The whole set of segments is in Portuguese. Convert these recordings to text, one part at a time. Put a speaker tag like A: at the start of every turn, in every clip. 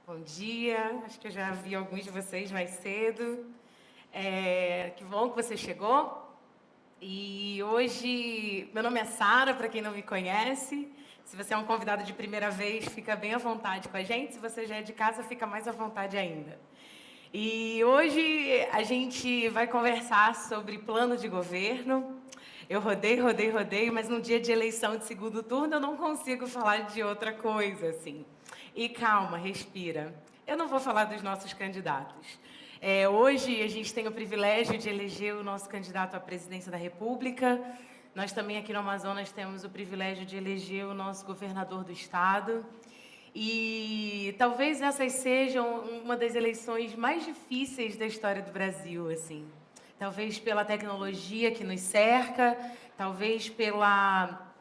A: Bom dia, acho que eu já vi alguns de vocês mais cedo. Que bom que você chegou. E hoje, meu nome é Sara, para quem não me conhece. Se você é um convidado de primeira vez, fica bem à vontade com a gente. Se você já é de casa, fica mais à vontade ainda. E hoje a gente vai conversar sobre plano de governo. Eu rodei, mas num dia de eleição de segundo turno eu não consigo falar de outra coisa, assim. E calma, respira. Eu não vou falar dos nossos candidatos. Hoje a gente tem o privilégio de eleger o nosso candidato à presidência da República. Nós também aqui no Amazonas temos o privilégio de eleger o nosso governador do estado. E talvez essas sejam uma das eleições mais difíceis da história do Brasil, assim. Talvez pela tecnologia que nos cerca, talvez pela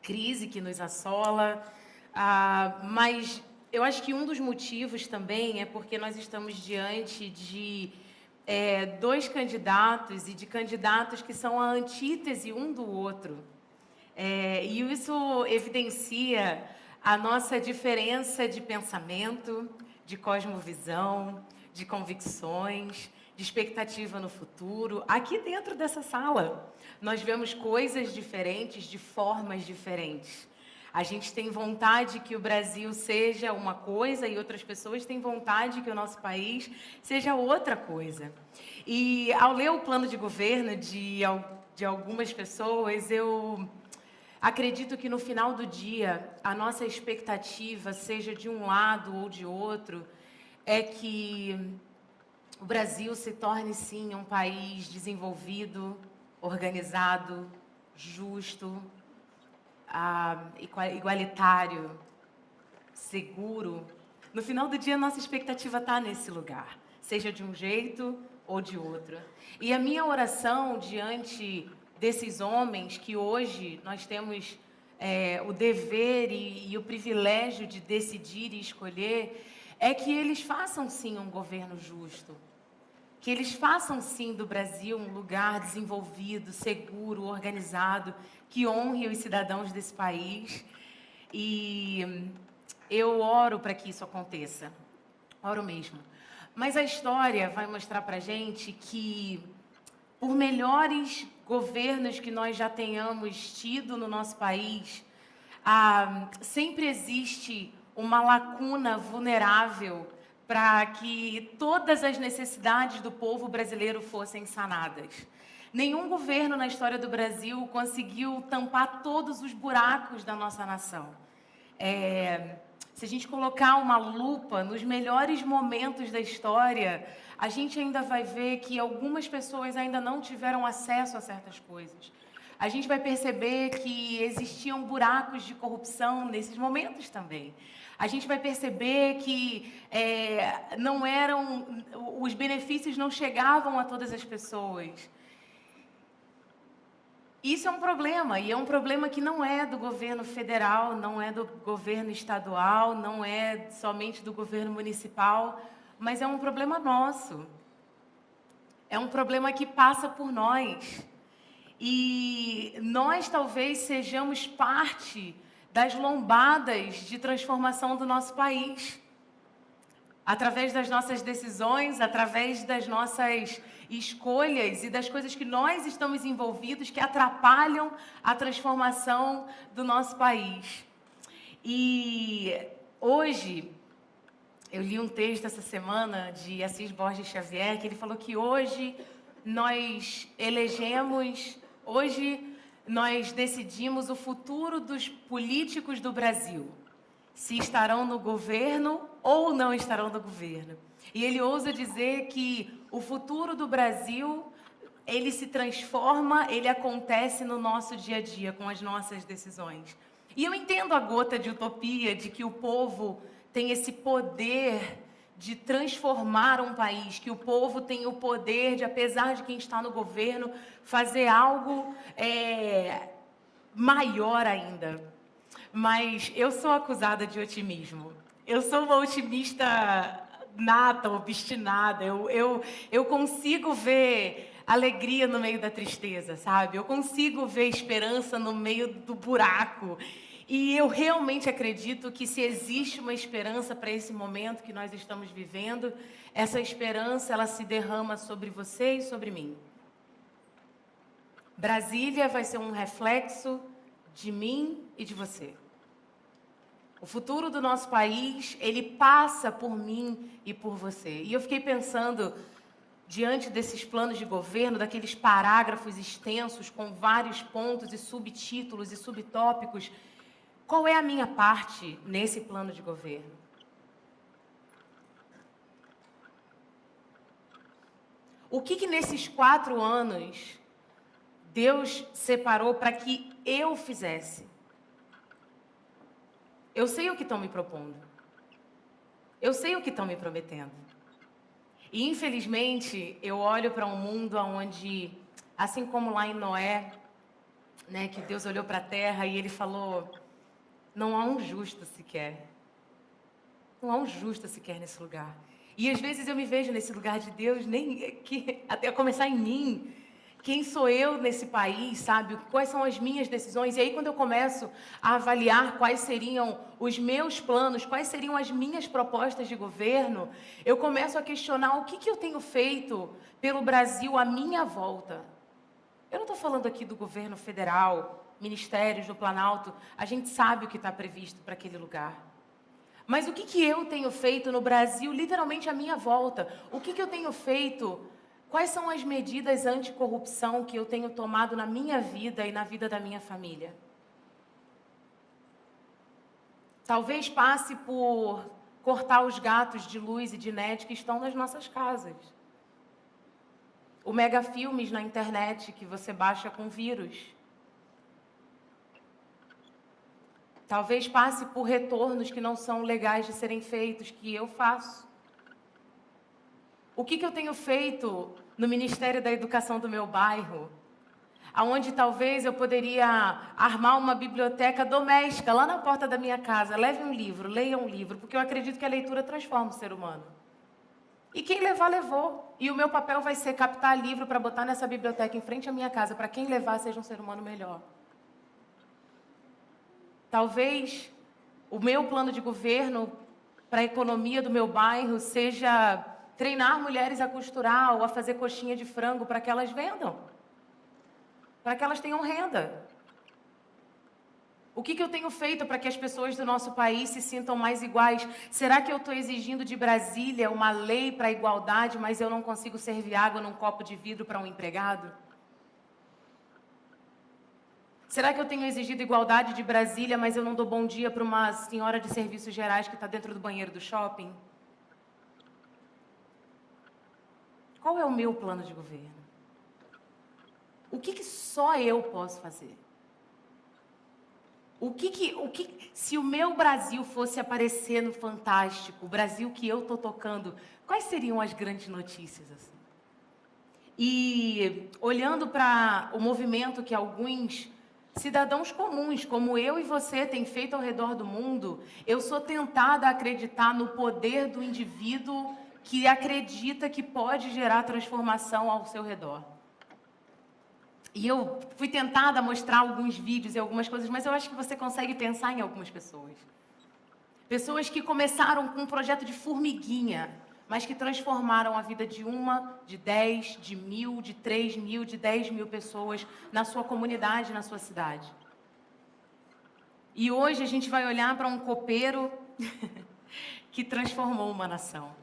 A: crise que nos assola, mas eu acho que um dos motivos também é porque nós estamos diante de dois candidatos e de candidatos que são a antítese um do outro. E isso evidencia a nossa diferença de pensamento, de cosmovisão, de convicções, de expectativa no futuro. Aqui dentro dessa sala, nós vemos coisas diferentes, de formas diferentes. A gente tem vontade que o Brasil seja uma coisa e outras pessoas têm vontade que o nosso país seja outra coisa. E ao ler o plano de governo de algumas pessoas, eu acredito que no final do dia, a nossa expectativa, seja de um lado ou de outro, é que o Brasil se torne, sim, um país desenvolvido, organizado, justo, igualitário, seguro. No final do dia, a nossa expectativa está nesse lugar, seja de um jeito ou de outro. E a minha oração diante desses homens que hoje nós temos o dever e o privilégio de decidir e escolher, é que eles façam, sim, um governo justo. Que eles façam, sim, do Brasil um lugar desenvolvido, seguro, organizado, que honre os cidadãos desse país. E eu oro para que isso aconteça. Oro mesmo. Mas a história vai mostrar para a gente que, por melhores governos que nós já tenhamos tido no nosso país, sempre existe uma lacuna vulnerável para que todas as necessidades do povo brasileiro fossem sanadas. Nenhum governo na história do Brasil conseguiu tampar todos os buracos da nossa nação. Se a gente colocar uma lupa nos melhores momentos da história, a gente ainda vai ver que algumas pessoas ainda não tiveram acesso a certas coisas. A gente vai perceber que existiam buracos de corrupção nesses momentos também. A gente vai perceber que os benefícios não chegavam a todas as pessoas. Isso é um problema, e é um problema que não é do governo federal, não é do governo estadual, não é somente do governo municipal, mas é um problema nosso. É um problema que passa por nós. E nós talvez sejamos parte das lombadas de transformação do nosso país. Através das nossas decisões, através das nossas escolhas e das coisas que nós estamos envolvidos que atrapalham a transformação do nosso país. E hoje, eu li um texto essa semana de Assis Borges Xavier, que ele falou que hoje nós decidimos o futuro dos políticos do Brasil, se estarão no governo ou não estarão no governo. E ele ousa dizer que o futuro do Brasil, ele se transforma, ele acontece no nosso dia a dia, com as nossas decisões. E eu entendo a gota de utopia de que o povo tem esse poder de transformar um país, que o povo tem o poder de, apesar de quem está no governo, fazer algo maior ainda. Mas eu sou acusada de otimismo. Eu sou uma otimista nata, obstinada. Eu consigo ver alegria no meio da tristeza, sabe? Eu consigo ver esperança no meio do buraco. E eu realmente acredito que se existe uma esperança para esse momento que nós estamos vivendo, essa esperança ela se derrama sobre você e sobre mim. Brasília vai ser um reflexo de mim e de você. O futuro do nosso país, ele passa por mim e por você. E eu fiquei pensando, diante desses planos de governo, daqueles parágrafos extensos com vários pontos e subtítulos e subtópicos, qual é a minha parte nesse plano de governo? O que nesses 4 anos Deus separou para que eu fizesse? Eu sei o que estão me propondo. Eu sei o que estão me prometendo. E, infelizmente, eu olho para um mundo onde, assim como lá em Noé, né, que Deus olhou para a terra e ele falou, não há um justo sequer. Não há um justo sequer nesse lugar. E às vezes eu me vejo nesse lugar de Deus, até começar em mim. Quem sou eu nesse país, sabe? Quais são as minhas decisões? E aí quando eu começo a avaliar quais seriam os meus planos, quais seriam as minhas propostas de governo, eu começo a questionar o que eu tenho feito pelo Brasil à minha volta. Eu não estou falando aqui do governo federal, ministérios do Planalto, a gente sabe o que está previsto para aquele lugar. Mas o que eu tenho feito no Brasil, literalmente à minha volta? O que eu tenho feito? Quais são as medidas anticorrupção que eu tenho tomado na minha vida e na vida da minha família? Talvez passe por cortar os gatos de luz e de net que estão nas nossas casas. O megafilmes na internet que você baixa com vírus. Talvez passe por retornos que não são legais de serem feitos, que eu faço. O que eu tenho feito no Ministério da Educação do meu bairro, aonde talvez eu poderia armar uma biblioteca doméstica lá na porta da minha casa. Leve um livro, leia um livro, porque eu acredito que a leitura transforma o ser humano. E quem levar, levou. E o meu papel vai ser captar livro para botar nessa biblioteca em frente à minha casa, para quem levar seja um ser humano melhor. Talvez o meu plano de governo para a economia do meu bairro seja treinar mulheres a costurar ou a fazer coxinha de frango para que elas vendam, para que elas tenham renda. O que eu tenho feito para que as pessoas do nosso país se sintam mais iguais? Será que eu estou exigindo de Brasília uma lei para a igualdade, mas eu não consigo servir água num copo de vidro para um empregado? Será que eu tenho exigido igualdade de Brasília, mas eu não dou bom dia para uma senhora de serviços gerais que está dentro do banheiro do shopping? Qual é o meu plano de governo? O que só eu posso fazer? Se o meu Brasil fosse aparecer no Fantástico, o Brasil que eu estou tocando, quais seriam as grandes notícias? Assim? E olhando para o movimento que alguns cidadãos comuns, como eu e você, têm feito ao redor do mundo, eu sou tentada a acreditar no poder do indivíduo que acredita que pode gerar transformação ao seu redor. E eu fui tentada a mostrar alguns vídeos e algumas coisas, mas eu acho que você consegue pensar em algumas pessoas. Pessoas que começaram com um projeto de formiguinha, mas que transformaram a vida de 1, de 10, de 1.000, de 3.000, de 10.000 pessoas na sua comunidade, na sua cidade. E hoje a gente vai olhar para um copeiro que transformou uma nação.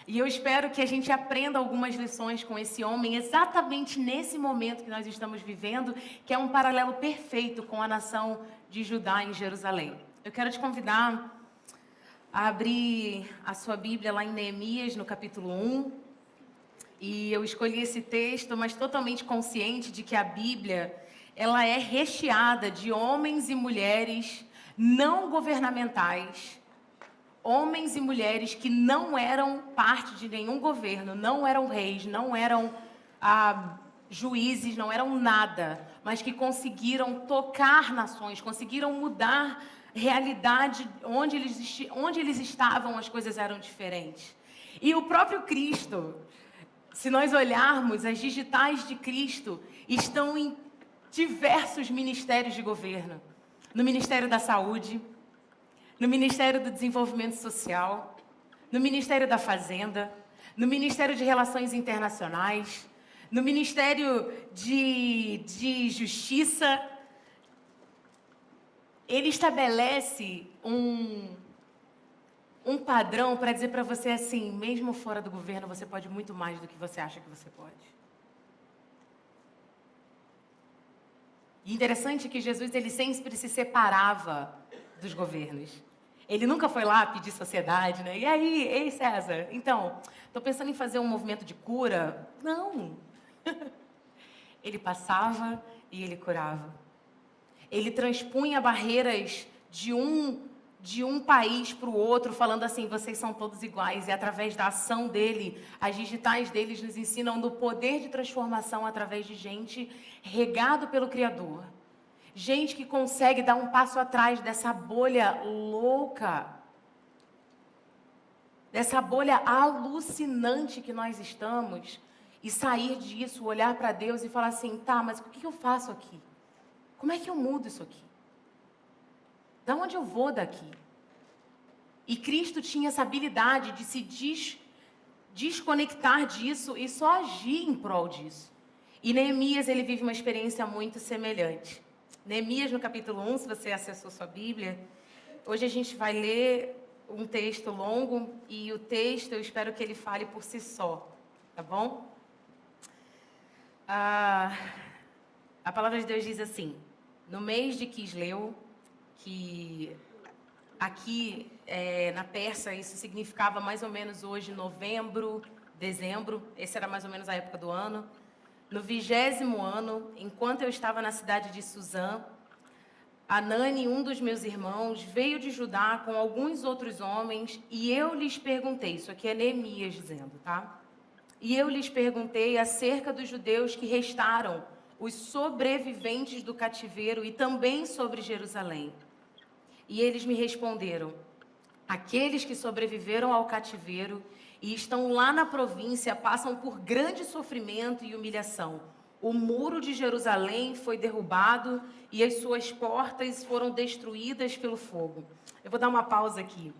A: E eu espero que a gente aprenda algumas lições com esse homem exatamente nesse momento que nós estamos vivendo, que é um paralelo perfeito com a nação de Judá em Jerusalém. Eu quero te convidar a abrir a sua Bíblia lá em Neemias, no capítulo 1. E eu escolhi esse texto, mas totalmente consciente de que a Bíblia ela é recheada de homens e mulheres não governamentais, homens e mulheres que não eram parte de nenhum governo, não eram reis, não eram juízes, não eram nada, mas que conseguiram tocar nações, conseguiram mudar realidade, onde eles estavam, as coisas eram diferentes. E o próprio Cristo, se nós olharmos, as digitais de Cristo estão em diversos ministérios de governo. no Ministério da Saúde, no Ministério do Desenvolvimento Social, no Ministério da Fazenda, no Ministério de Relações Internacionais, no Ministério de Justiça. Ele estabelece um padrão para dizer para você assim, mesmo fora do governo, você pode muito mais do que você acha que você pode. E interessante que Jesus, ele sempre se separava dos governos. Ele nunca foi lá pedir sociedade, né? E aí, ei César, então, estou pensando em fazer um movimento de cura? Não. Ele passava e ele curava. Ele transpunha barreiras de um país para o outro, falando assim, vocês são todos iguais. E através da ação dele, as digitais deles nos ensinam do poder de transformação através de gente regado pelo Criador. Gente que consegue dar um passo atrás dessa bolha louca, dessa bolha alucinante que nós estamos, e sair disso, olhar para Deus e falar assim, tá, mas o que eu faço aqui? Como é que eu mudo isso aqui? Da onde eu vou daqui? E Cristo tinha essa habilidade de se desconectar disso e só agir em prol disso. E Neemias, ele vive uma experiência muito semelhante. Neemias, no capítulo 1, se você acessou sua Bíblia, hoje a gente vai ler um texto longo e o texto, eu espero que ele fale por si só, tá bom? A palavra de Deus diz assim, no mês de Quisleu, que aqui na Pérsia isso significava mais ou menos hoje novembro, dezembro, essa era mais ou menos a época do ano. No 20º ano, enquanto eu estava na cidade de Suzã, Anani, um dos meus irmãos, veio de Judá com alguns outros homens e eu lhes perguntei, isso aqui é Neemias dizendo, tá? E eu lhes perguntei acerca dos judeus que restaram, os sobreviventes do cativeiro e também sobre Jerusalém. E eles me responderam, aqueles que sobreviveram ao cativeiro e estão lá na província passam por grande sofrimento e humilhação. O muro de Jerusalém foi derrubado e as suas portas foram destruídas pelo fogo. Eu vou dar uma pausa aqui.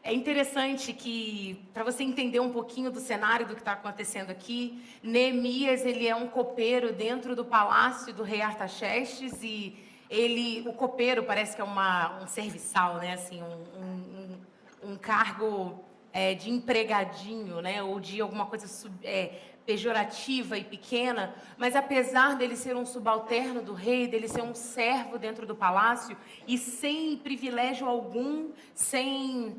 A: É interessante que, para você entender um pouquinho do cenário do que está acontecendo aqui, Neemias, ele é um copeiro dentro do palácio do rei Artaxerxes e o copeiro parece que é um serviçal, né? Assim, um cargo de empregadinho, né? Ou de alguma coisa pejorativa e pequena, mas apesar dele ser um subalterno do rei, dele ser um servo dentro do palácio e sem privilégio algum, sem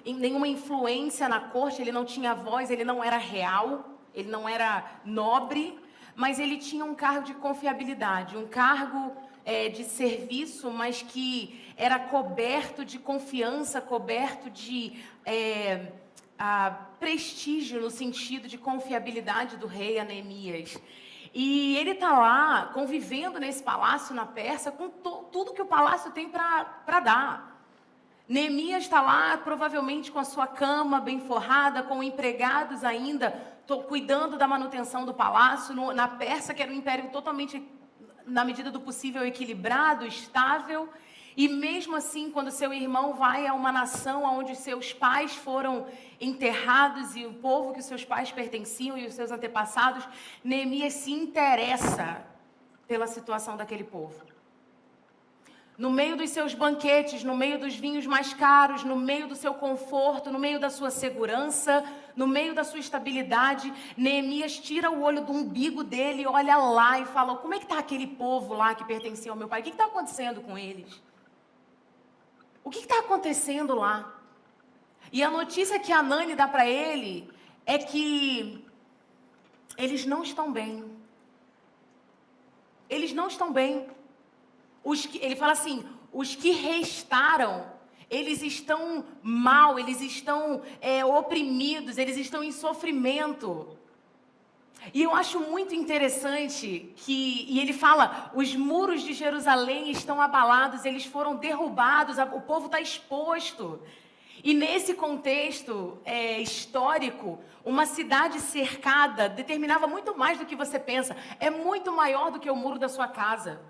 A: nenhuma influência na corte, ele não tinha voz, ele não era real, ele não era nobre, mas ele tinha um cargo de confiabilidade, um cargo de serviço, mas que era coberto de confiança, coberto de prestígio no sentido de confiabilidade do rei Neemias. E ele está lá convivendo nesse palácio na Pérsia com tudo que o palácio tem para dar. Neemias está lá, provavelmente com a sua cama bem forrada, com empregados ainda, cuidando da manutenção do palácio, na Pérsia, que era um império totalmente, na medida do possível, equilibrado, estável. E mesmo assim, quando seu irmão vai a uma nação onde seus pais foram enterrados e o povo que os seus pais pertenciam e os seus antepassados, Neemias se interessa pela situação daquele povo. No meio dos seus banquetes, no meio dos vinhos mais caros, no meio do seu conforto, no meio da sua segurança, no meio da sua estabilidade, Neemias tira o olho do umbigo dele, olha lá e fala, como é que está aquele povo lá que pertencia ao meu pai? O que está acontecendo com eles? O que está acontecendo lá? E a notícia que a Anani dá para ele é que eles não estão bem. Eles não estão bem. Ele fala assim, os que restaram, eles estão mal, eles estão oprimidos, eles estão em sofrimento. E eu acho muito interessante e ele fala, os muros de Jerusalém estão abalados, eles foram derrubados, o povo está exposto. E nesse contexto histórico, uma cidade cercada determinava muito mais do que você pensa, é muito maior do que o muro da sua casa.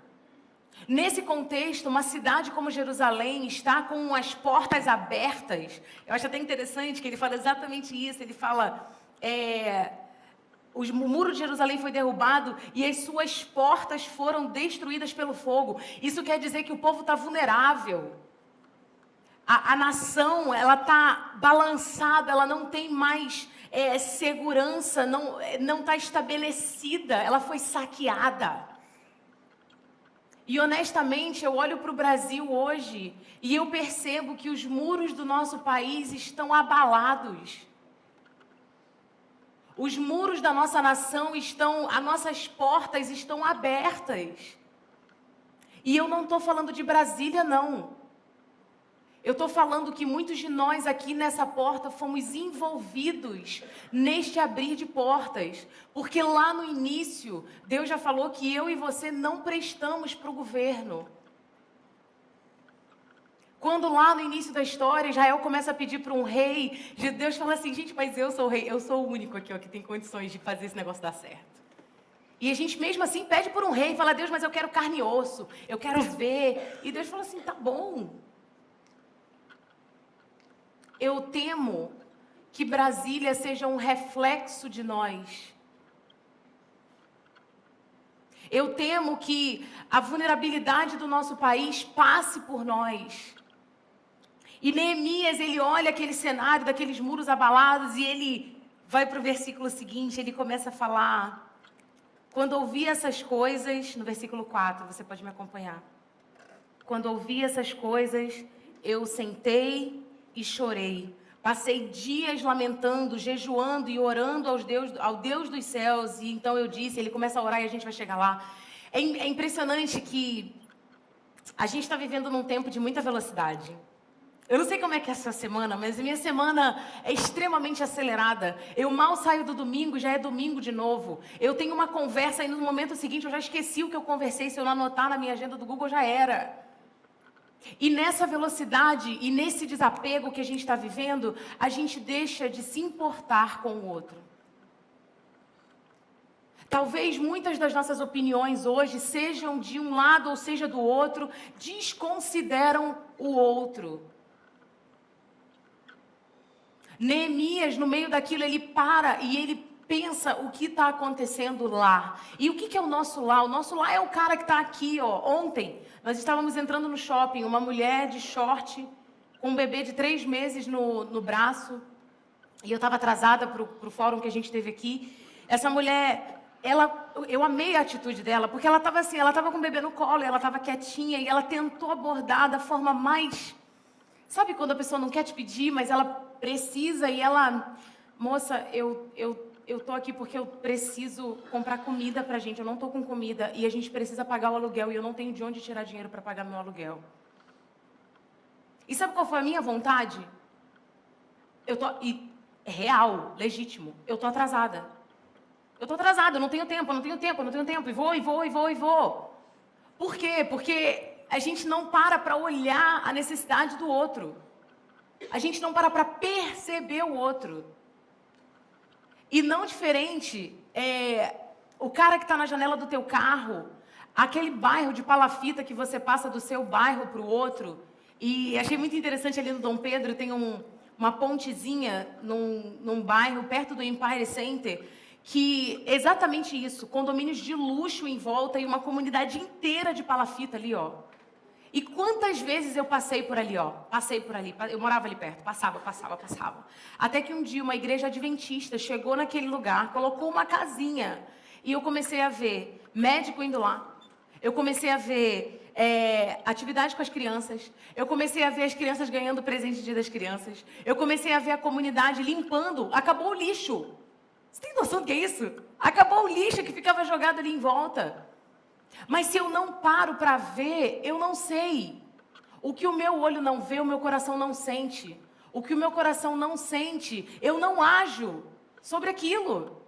A: Nesse contexto, uma cidade como Jerusalém está com as portas abertas. Eu acho até interessante que ele fala exatamente isso. Ele fala, o muro de Jerusalém foi derrubado e as suas portas foram destruídas pelo fogo. Isso quer dizer que o povo está vulnerável. A nação, ela está balançada, ela não tem mais segurança, não está estabelecida, ela foi saqueada. E honestamente, eu olho para o Brasil hoje e eu percebo que os muros do nosso país estão abalados. Os muros da nossa nação as nossas portas estão abertas. E eu não estou falando de Brasília, não. Eu estou falando que muitos de nós aqui nessa porta fomos envolvidos neste abrir de portas. Porque lá no início, Deus já falou que eu e você não prestamos para o governo. Quando lá no início da história, Israel começa a pedir para um rei, Deus fala assim, gente, mas eu sou o rei, eu sou o único aqui que tem condições de fazer esse negócio dar certo. E a gente mesmo assim pede por um rei, fala, Deus, mas eu quero carne e osso, eu quero ver. E Deus fala assim, tá bom. Eu temo que Brasília seja um reflexo de nós. Eu temo que a vulnerabilidade do nosso país passe por nós. E Neemias, ele olha aquele cenário daqueles muros abalados e ele vai para o versículo seguinte, ele começa a falar. Quando ouvi essas coisas, no versículo 4, você pode me acompanhar. Quando ouvi essas coisas, eu sentei e chorei. Passei dias lamentando, jejuando e orando ao Deus dos céus. E então eu disse, ele começa a orar e a gente vai chegar lá. É impressionante que a gente está vivendo num tempo de muita velocidade. Eu não sei como é que é a sua semana, mas a minha semana é extremamente acelerada. Eu mal saio do domingo, já é domingo de novo. Eu tenho uma conversa e no momento seguinte eu já esqueci o que eu conversei. Se eu não anotar na minha agenda do Google, já era. E nessa velocidade e nesse desapego que a gente está vivendo, a gente deixa de se importar com o outro. Talvez muitas das nossas opiniões hoje sejam de um lado ou seja do outro, desconsideram o outro. Neemias, no meio daquilo, ele para e ele pensa o que está acontecendo lá. E o que é o nosso lá? O nosso lá é o cara que está aqui, ó. Ontem, nós estávamos entrando no shopping, uma mulher de short, com um bebê de 3 meses no braço. E eu estava atrasada para o fórum que a gente teve aqui. Essa mulher, eu amei a atitude dela, porque ela estava assim, ela estava com o bebê no colo, ela estava quietinha, e ela tentou abordar da forma mais... Sabe quando a pessoa não quer te pedir, mas ela precisa, e ela... Moça, eu tô aqui porque eu preciso comprar comida pra gente, eu não tô com comida, e a gente precisa pagar o aluguel, e eu não tenho de onde tirar dinheiro para pagar meu aluguel. E sabe qual foi a minha vontade? É real, legítimo, eu tô atrasada. Eu não tenho tempo, e vou. Por quê? Porque a gente não para olhar a necessidade do outro. A gente não para perceber o outro. E não diferente, o cara que está na janela do teu carro, aquele bairro de palafita que você passa do seu bairro para o outro. E achei muito interessante ali no Dom Pedro, tem uma pontezinha num bairro perto do Empire Center, que exatamente isso, condomínios de luxo em volta e uma comunidade inteira de palafita ali, ó. E quantas vezes eu passei por ali, ó, eu morava ali perto, passava. Até que um dia uma igreja adventista chegou naquele lugar, colocou uma casinha, e eu comecei a ver médico indo lá, eu comecei a ver atividade com as crianças, eu comecei a ver as crianças ganhando presente de Dia das Crianças, eu comecei a ver a comunidade limpando, acabou o lixo. Você tem noção do que é isso? Acabou o lixo que ficava jogado ali em volta. Mas se eu não paro para ver, eu não sei. O que o meu olho não vê, o meu coração não sente. O que o meu coração não sente, eu não ajo sobre aquilo.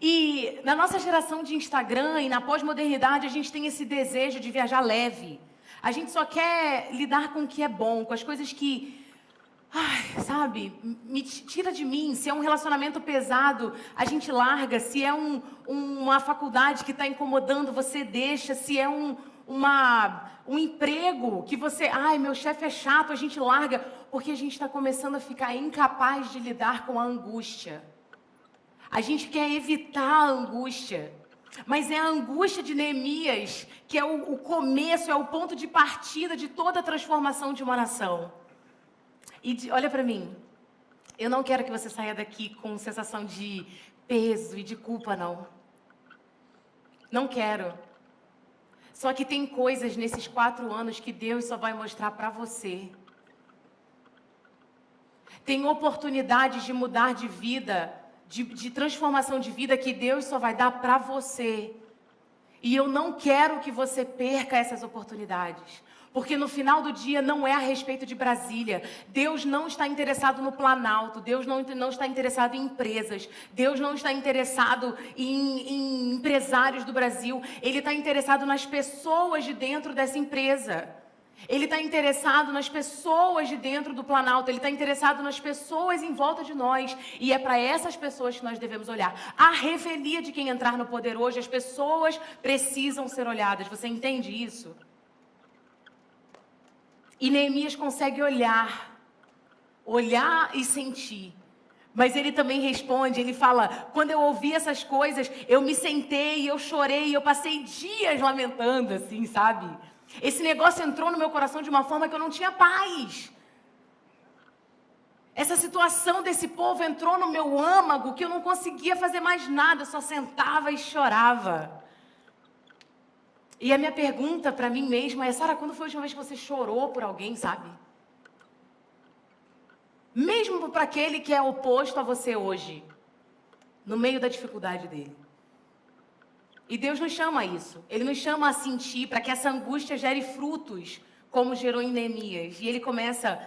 A: E na nossa geração de Instagram e na pós-modernidade, a gente tem esse desejo de viajar leve. A gente só quer lidar com o que é bom, com as coisas que... Ai, sabe, me tira de mim. Se é um relacionamento pesado, a gente larga. Se é uma faculdade que está incomodando, você deixa. Se é um emprego que você, ai, meu chefe é chato, a gente larga, porque a gente está começando a ficar incapaz de lidar com a angústia. A gente quer evitar a angústia, mas é a angústia de Neemias que é o começo, é o ponto de partida de toda a transformação de uma nação. E olha para mim, eu não quero que você saia daqui com sensação de peso e de culpa, não. Não quero. Só que tem coisas nesses 4 anos que Deus só vai mostrar para você. Tem oportunidades de mudar de vida, de transformação de vida que Deus só vai dar para você. E eu não quero que você perca essas oportunidades. Porque no final do dia não é a respeito de Brasília. Deus não está interessado no Planalto. Deus não está interessado em empresas. Deus não está interessado em empresários do Brasil. Ele está interessado nas pessoas de dentro dessa empresa. Ele está interessado nas pessoas de dentro do Planalto. Ele está interessado nas pessoas em volta de nós. E é para essas pessoas que nós devemos olhar. A revelia de quem entrar no poder hoje, as pessoas precisam ser olhadas. Você entende isso? E Neemias consegue olhar e sentir. Mas ele também responde, ele fala, quando eu ouvi essas coisas, eu me sentei, eu chorei, eu passei dias lamentando, assim, sabe? Esse negócio entrou no meu coração de uma forma que eu não tinha paz. Essa situação desse povo entrou no meu âmago, que eu não conseguia fazer mais nada, eu só sentava e chorava. E a minha pergunta para mim mesma é, Sara, quando foi a última vez que você chorou por alguém, sabe? Mesmo para aquele que é oposto a você hoje, no meio da dificuldade dele. E Deus nos chama a isso. Ele nos chama a sentir para que essa angústia gere frutos, como gerou em Neemias. E ele começa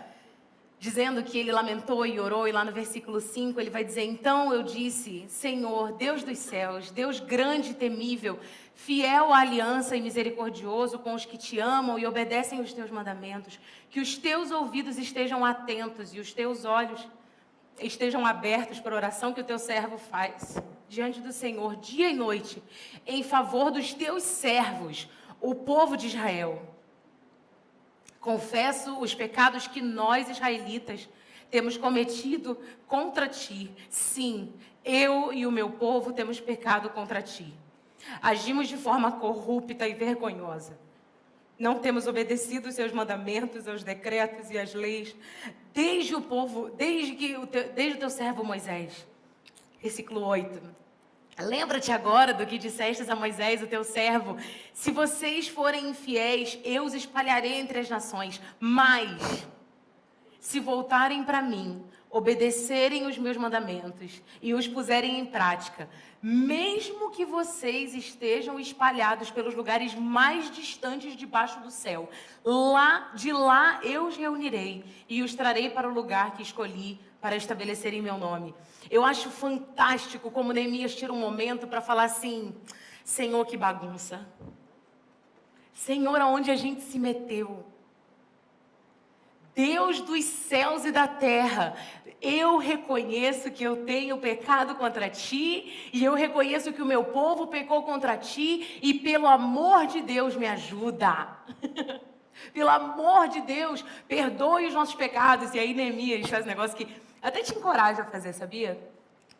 A: dizendo que ele lamentou e orou, e lá no versículo 5 ele vai dizer, então eu disse, Senhor, Deus dos céus, Deus grande e temível, fiel à aliança e misericordioso com os que te amam e obedecem os teus mandamentos, que os teus ouvidos estejam atentos e os teus olhos estejam abertos para a oração que o teu servo faz diante do Senhor, dia e noite, em favor dos teus servos, o povo de Israel. Confesso os pecados que nós, israelitas, temos cometido contra ti. Sim, eu e o meu povo temos pecado contra ti. Agimos de forma corrupta e vergonhosa. Não temos obedecido os seus mandamentos, aos decretos e às leis, desde o teu servo Moisés. Versículo 8. Lembra-te agora do que dissestes a Moisés, o teu servo. Se vocês forem infiéis, eu os espalharei entre as nações. Mas, se voltarem para mim, obedecerem os meus mandamentos e os puserem em prática, mesmo que vocês estejam espalhados pelos lugares mais distantes debaixo do céu, de lá eu os reunirei e os trarei para o lugar que escolhi para estabelecerem meu nome. Eu acho fantástico como Neemias tira um momento para falar assim, Senhor, que bagunça. Senhor, aonde a gente se meteu? Deus dos céus e da terra, eu reconheço que eu tenho pecado contra ti, e eu reconheço que o meu povo pecou contra ti, e pelo amor de Deus me ajuda. Pelo amor de Deus, perdoe os nossos pecados. E aí Neemias faz um negócio que até te encoraja a fazer, sabia?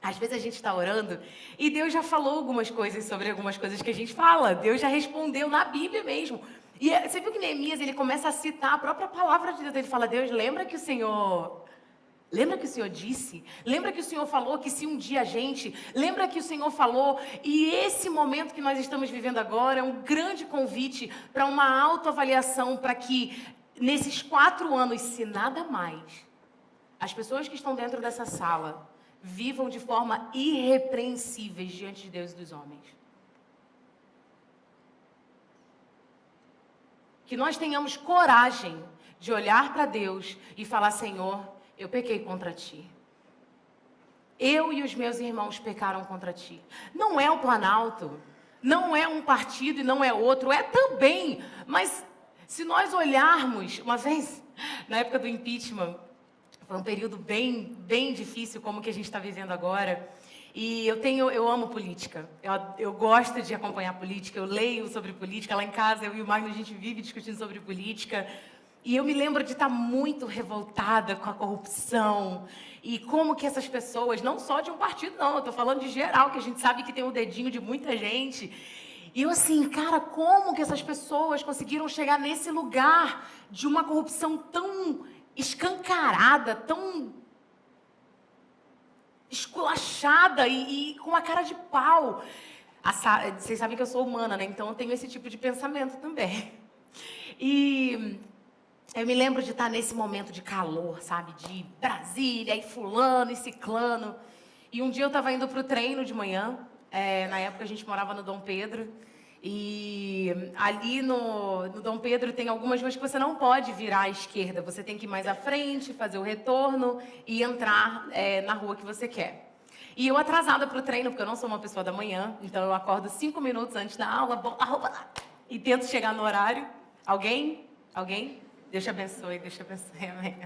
A: Às vezes a gente está orando e Deus já falou algumas coisas sobre algumas coisas que a gente fala. Deus já respondeu na Bíblia mesmo. E você viu que Neemias, ele começa a citar a própria palavra de Deus. Ele fala, Deus, lembra que o Senhor disse? Lembra que o Senhor falou que se um dia a gente... Lembra que o Senhor falou? E esse momento que nós estamos vivendo agora é um grande convite para uma autoavaliação, para que nesses 4 anos, se nada mais, as pessoas que estão dentro dessa sala vivam de forma irrepreensíveis diante de Deus e dos homens. Que nós tenhamos coragem de olhar para Deus e falar, Senhor, eu pequei contra ti. Eu e os meus irmãos pecaram contra ti. Não é o Planalto, não é um partido e não é outro, é também. Mas se nós olharmos, uma vez, na época do impeachment, foi um período bem difícil como que a gente está vivendo agora. E eu amo política. Eu gosto de acompanhar política, eu leio sobre política. Lá em casa, eu e o Magno, a gente vive discutindo sobre política. E eu me lembro de estar muito revoltada com a corrupção. E como que essas pessoas, não só de um partido, não, eu estou falando de geral, que a gente sabe que tem o dedinho de muita gente. E eu assim, cara, como que essas pessoas conseguiram chegar nesse lugar de uma corrupção tão escancarada, tão esculachada e com a cara de pau. Vocês sabem que eu sou humana, né? Então eu tenho esse tipo de pensamento também. E eu me lembro de estar nesse momento de calor, sabe? De Brasília, e fulano, e ciclano. E um dia eu estava indo para o treino de manhã. Na época a gente morava no Dom Pedro. E ali no Dom Pedro tem algumas ruas que você não pode virar à esquerda. Você tem que ir mais à frente, fazer o retorno e entrar na rua que você quer. E eu atrasada para o treino, porque eu não sou uma pessoa da manhã. Então eu acordo 5 minutos antes da aula, boto a roupa lá e tento chegar no horário. Alguém? Alguém? Deus te abençoe, amém.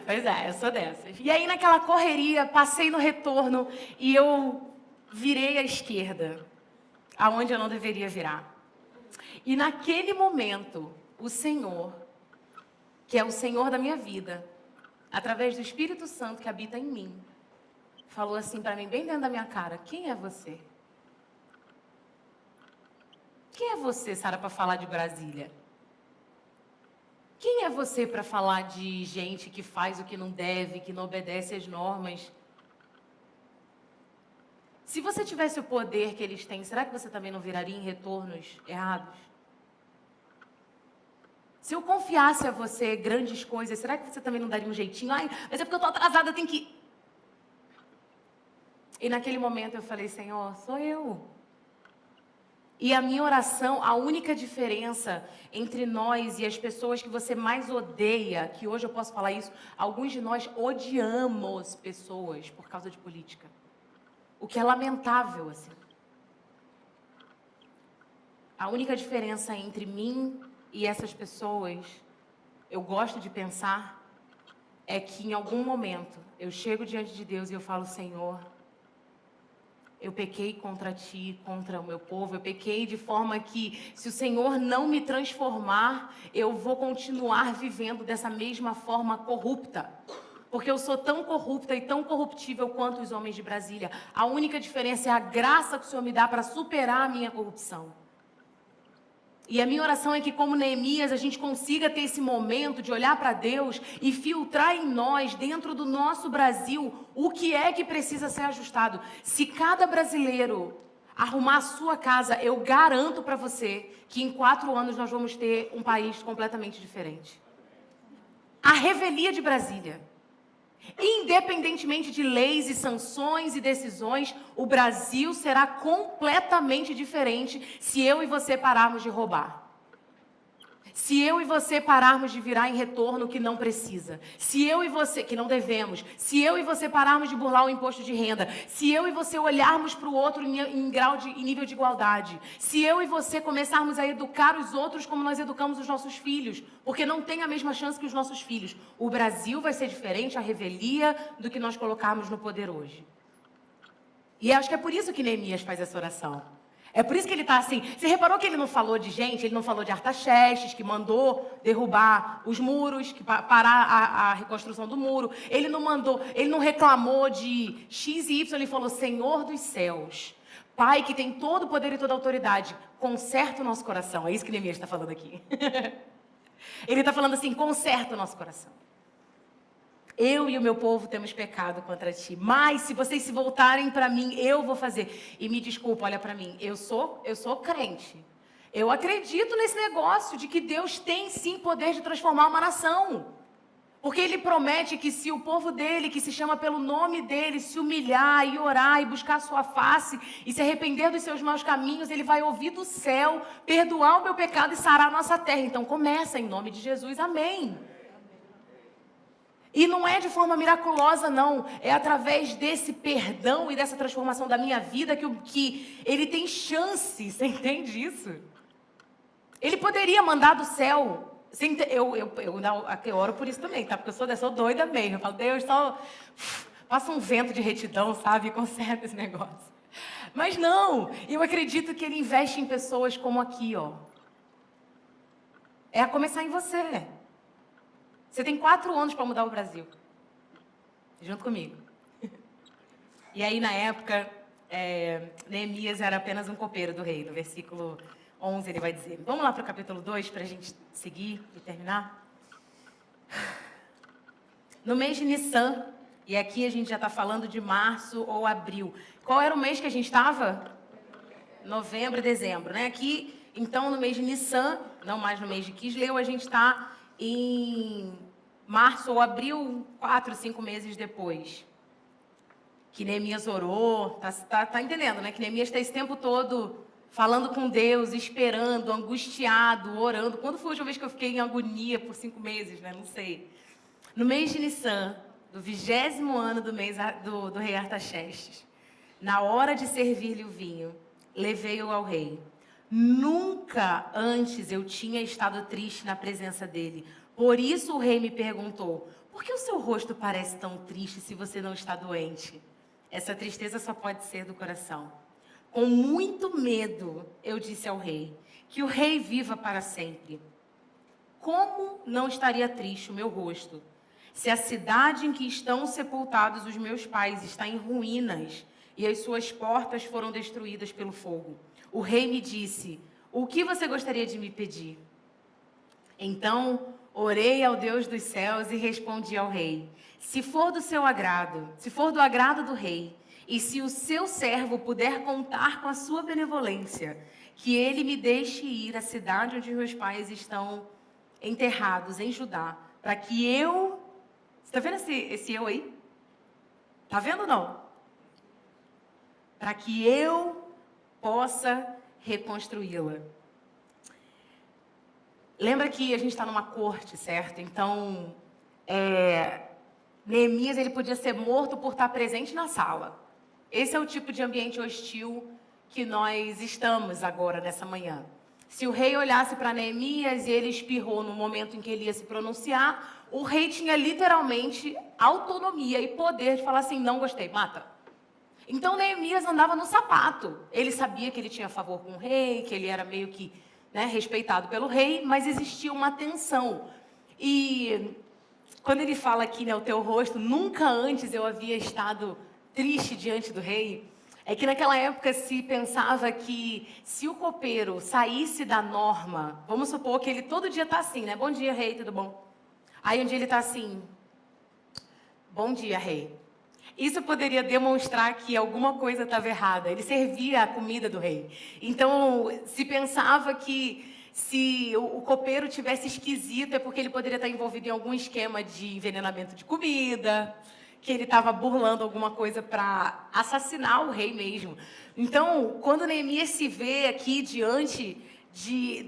A: Pois é, eu sou dessas. E aí naquela correria, passei no retorno e eu virei à esquerda, aonde eu não deveria virar. E naquele momento, o Senhor, que é o Senhor da minha vida, através do Espírito Santo que habita em mim, falou assim para mim, bem dentro da minha cara, quem é você? Quem é você, Sara, para falar de Brasília? Quem é você para falar de gente que faz o que não deve, que não obedece às normas? Se você tivesse o poder que eles têm, será que você também não viraria em retornos errados? Se eu confiasse a você grandes coisas, será que você também não daria um jeitinho? Ai, mas é porque eu estou atrasada, eu tenho que... E naquele momento eu falei, Senhor, sou eu. E a minha oração, a única diferença entre nós e as pessoas que você mais odeia, que hoje eu posso falar isso, alguns de nós odiamos pessoas por causa de política. O que é lamentável, assim. A única diferença entre mim e essas pessoas, eu gosto de pensar, é que em algum momento eu chego diante de Deus e eu falo, Senhor, eu pequei contra ti, contra o meu povo, eu pequei de forma que, se o Senhor não me transformar, eu vou continuar vivendo dessa mesma forma corrupta. Porque eu sou tão corrupta e tão corruptível quanto os homens de Brasília. A única diferença é a graça que o Senhor me dá para superar a minha corrupção. E a minha oração é que, como Neemias, a gente consiga ter esse momento de olhar para Deus e filtrar em nós, dentro do nosso Brasil, o que é que precisa ser ajustado. Se cada brasileiro arrumar a sua casa, eu garanto para você que em 4 anos nós vamos ter um país completamente diferente. A revelia de Brasília. Independentemente de leis e sanções e decisões, o Brasil será completamente diferente se eu e você pararmos de roubar. Se eu e você pararmos de virar em retorno o que não precisa. Se eu e você, que não devemos. Se eu e você pararmos de burlar o imposto de renda. Se eu e você olharmos para o outro em nível de igualdade. Se eu e você começarmos a educar os outros como nós educamos os nossos filhos. Porque não tem a mesma chance que os nossos filhos. O Brasil vai ser diferente, a revelia, do que nós colocarmos no poder hoje. E acho que é por isso que Neemias faz essa oração. É por isso que ele está assim. Você reparou que ele não falou de gente, ele não falou de Artaxerxes, que mandou derrubar os muros, que parar a reconstrução do muro. Ele não reclamou de X e Y, ele falou, Senhor dos céus, Pai que tem todo o poder e toda a autoridade, conserta o nosso coração. É isso que Neemias está falando aqui. Ele está falando assim, conserta o nosso coração. Eu e o meu povo temos pecado contra ti. Mas se vocês se voltarem para mim, eu vou fazer. E me desculpa, olha para mim. Eu sou crente. Eu acredito nesse negócio de que Deus tem sim poder de transformar uma nação. Porque Ele promete que se o povo dele, que se chama pelo nome dele, se humilhar e orar e buscar a sua face e se arrepender dos seus maus caminhos, Ele vai ouvir do céu, perdoar o meu pecado e sarar a nossa terra. Então começa em nome de Jesus. Amém. E não é de forma miraculosa, não. É através desse perdão e dessa transformação da minha vida que ele tem chance. Você entende isso? Ele poderia mandar do céu. Eu oro por isso também, tá? Porque eu sou doida mesmo. Eu falo, Deus, só passa um vento de retidão, sabe? E conserta esse negócio. Mas não, eu acredito que ele investe em pessoas como aqui, ó. É a começar em você. Você tem 4 anos para mudar o Brasil. Junto comigo. E aí, na época, Neemias era apenas um copeiro do rei. No versículo 11, ele vai dizer. Vamos lá para o capítulo 2, para a gente seguir e terminar? No mês de Nissan, e aqui a gente já está falando de março ou abril. Qual era o mês que a gente estava? Novembro e dezembro, né? Aqui, então, no mês de Nissan, não mais no mês de Quisleu, a gente está em março ou abril, 4, 5 meses depois. Que Neemias orou, tá entendendo, né? Que Neemias está esse tempo todo falando com Deus, esperando, angustiado, orando. Quando foi a última vez que eu fiquei em agonia por 5 meses, né? Não sei. No mês de Nissan, do 20º ano do rei Artaxerxes, na hora de servir-lhe o vinho, levei-o ao rei. Nunca antes eu tinha estado triste na presença dele. Por isso o rei me perguntou, por que o seu rosto parece tão triste se você não está doente? Essa tristeza só pode ser do coração. Com muito medo, eu disse ao rei, que o rei viva para sempre. Como não estaria triste o meu rosto, se a cidade em que estão sepultados os meus pais está em ruínas e as suas portas foram destruídas pelo fogo? O rei me disse, o que você gostaria de me pedir? Então, orei ao Deus dos céus e respondi ao rei, se for do seu agrado, se for do agrado do rei, e se o seu servo puder contar com a sua benevolência, que ele me deixe ir à cidade onde meus pais estão enterrados, em Judá, para que eu... Você está vendo esse eu aí? Está vendo ou não? Para que eu possa reconstruí-la. Lembra que a gente está numa corte, certo? Então, Neemias ele podia ser morto por estar presente na sala. Esse é o tipo de ambiente hostil que nós estamos agora, nessa manhã. Se o rei olhasse para Neemias e ele espirrou no momento em que ele ia se pronunciar, o rei tinha literalmente autonomia e poder de falar assim, não gostei, mata. Então Neemias andava no sapato. Ele sabia que ele tinha favor com o rei, que ele era meio que respeitado pelo rei, mas existia uma tensão. E quando ele fala aqui, o teu rosto, nunca antes eu havia estado triste diante do rei, é que naquela época se pensava que se o copeiro saísse da norma, vamos supor que ele todo dia está assim, né? Bom dia, rei, tudo bom? Aí um dia ele está assim, bom dia, rei. Isso poderia demonstrar que alguma coisa estava errada. Ele servia a comida do rei. Então, se pensava que se o copeiro tivesse esquisito, é porque ele poderia estar envolvido em algum esquema de envenenamento de comida, que ele estava burlando alguma coisa para assassinar o rei mesmo. Então, quando Neemias se vê aqui diante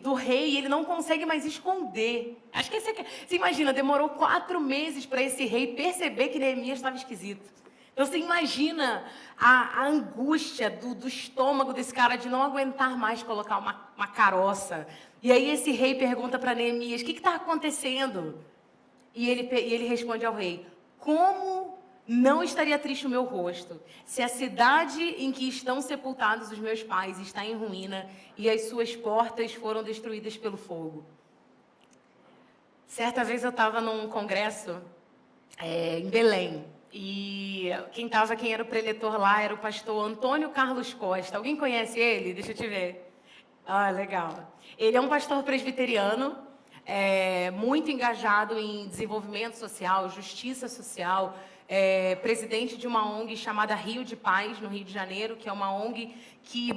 A: do rei, ele não consegue mais esconder. Acho que você imagina, demorou 4 meses para esse rei perceber que Neemias estava esquisito. Então, você imagina a angústia do estômago desse cara de não aguentar mais colocar uma caroça. E aí esse rei pergunta para Neemias, o que está acontecendo? E ele responde ao rei, como não estaria triste o meu rosto, se a cidade em que estão sepultados os meus pais está em ruína e as suas portas foram destruídas pelo fogo? Certa vez eu estava num congresso em Belém. E quem era o preletor lá era o pastor Antônio Carlos Costa. Alguém conhece ele? Deixa eu te ver. Ah, legal. Ele é um pastor presbiteriano, muito engajado em desenvolvimento social, justiça social, presidente de uma ONG chamada Rio de Paz, no Rio de Janeiro, que é uma ONG que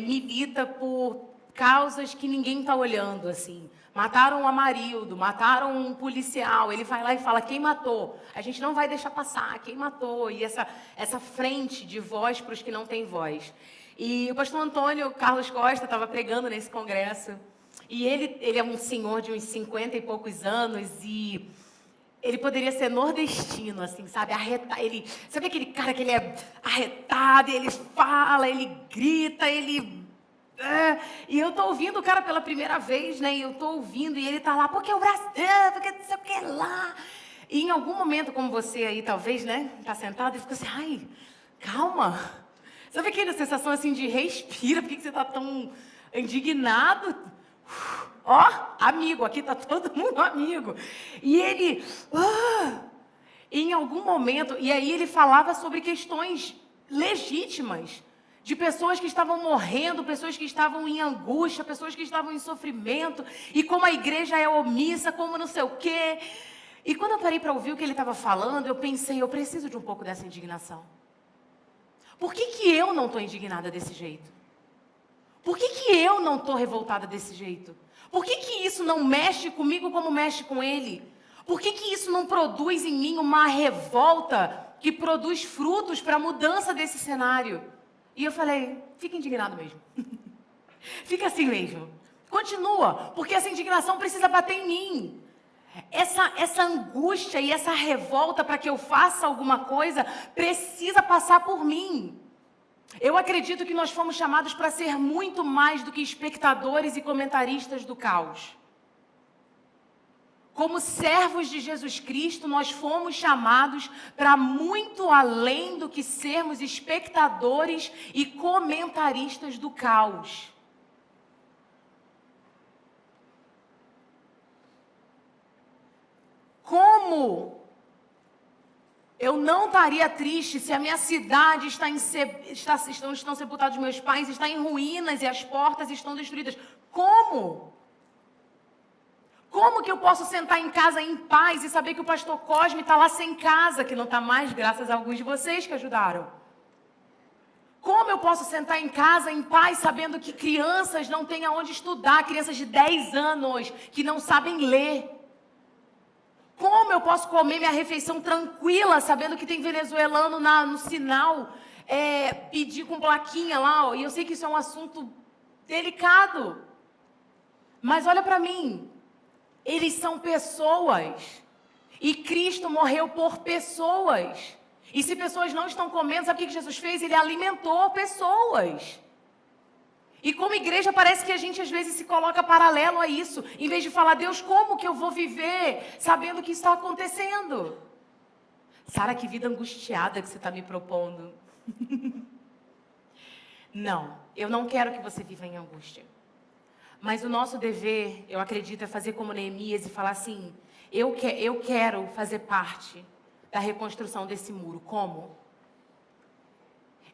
A: milita por causas que ninguém está olhando, assim. Mataram um Amarildo, mataram um policial. Ele vai lá e fala, quem matou? A gente não vai deixar passar, quem matou? E essa frente de voz para os que não têm voz. E o pastor Antônio Carlos Costa estava pregando nesse congresso. E ele é um senhor de uns 50 e poucos anos e ele poderia ser nordestino, assim, sabe? Sabe aquele cara que ele é arretado, ele fala, ele grita, e eu tô ouvindo o cara pela primeira vez, né? E eu tô ouvindo, e ele tá lá, porque o Brasil, porque não sei o que lá. E em algum momento, como você aí, talvez, né, tá sentado e fica assim, ai, calma. Sabe aquela sensação assim de respira, por que você tá tão indignado? Ó, amigo, aqui tá todo mundo amigo. E ele, em algum momento, e aí ele falava sobre questões legítimas, de pessoas que estavam morrendo, pessoas que estavam em angústia, pessoas que estavam em sofrimento, e como a igreja é omissa, como não sei o quê. E quando eu parei para ouvir o que ele estava falando, eu pensei, eu preciso de um pouco dessa indignação. Por que eu não estou indignada desse jeito? Por que eu não estou revoltada desse jeito? Por que isso não mexe comigo como mexe com ele? Por que isso não produz em mim uma revolta que produz frutos para a mudança desse cenário? E eu falei, fica indignado mesmo. Fica assim mesmo. Continua, porque essa indignação precisa bater em mim. Essa angústia e essa revolta para que eu faça alguma coisa precisa passar por mim. Eu acredito que nós fomos chamados para ser muito mais do que espectadores e comentaristas do caos. Como servos de Jesus Cristo, nós fomos chamados para muito além do que sermos espectadores e comentaristas do caos. Como eu não estaria triste se a minha cidade estão sepultados meus pais, está em ruínas e as portas estão destruídas? Como? Como que eu posso sentar em casa em paz e saber que o pastor Cosme está lá sem casa, que não está mais, graças a alguns de vocês que ajudaram? Como eu posso sentar em casa em paz sabendo que crianças não têm aonde estudar, crianças de 10 anos que não sabem ler? Como eu posso comer minha refeição tranquila, sabendo que tem venezuelano no sinal, pedir com plaquinha lá, ó, e eu sei que isso é um assunto delicado. Mas olha para mim, eles são pessoas, e Cristo morreu por pessoas. E se pessoas não estão comendo, sabe o que Jesus fez? Ele alimentou pessoas. E como igreja, parece que a gente às vezes se coloca paralelo a isso, em vez de falar, Deus, como que eu vou viver sabendo que isso está acontecendo? Sara, que vida angustiada que você está me propondo. Não, eu não quero que você viva em angústia. Mas o nosso dever, eu acredito, é fazer como Neemias e falar assim, eu quero fazer parte da reconstrução desse muro. Como?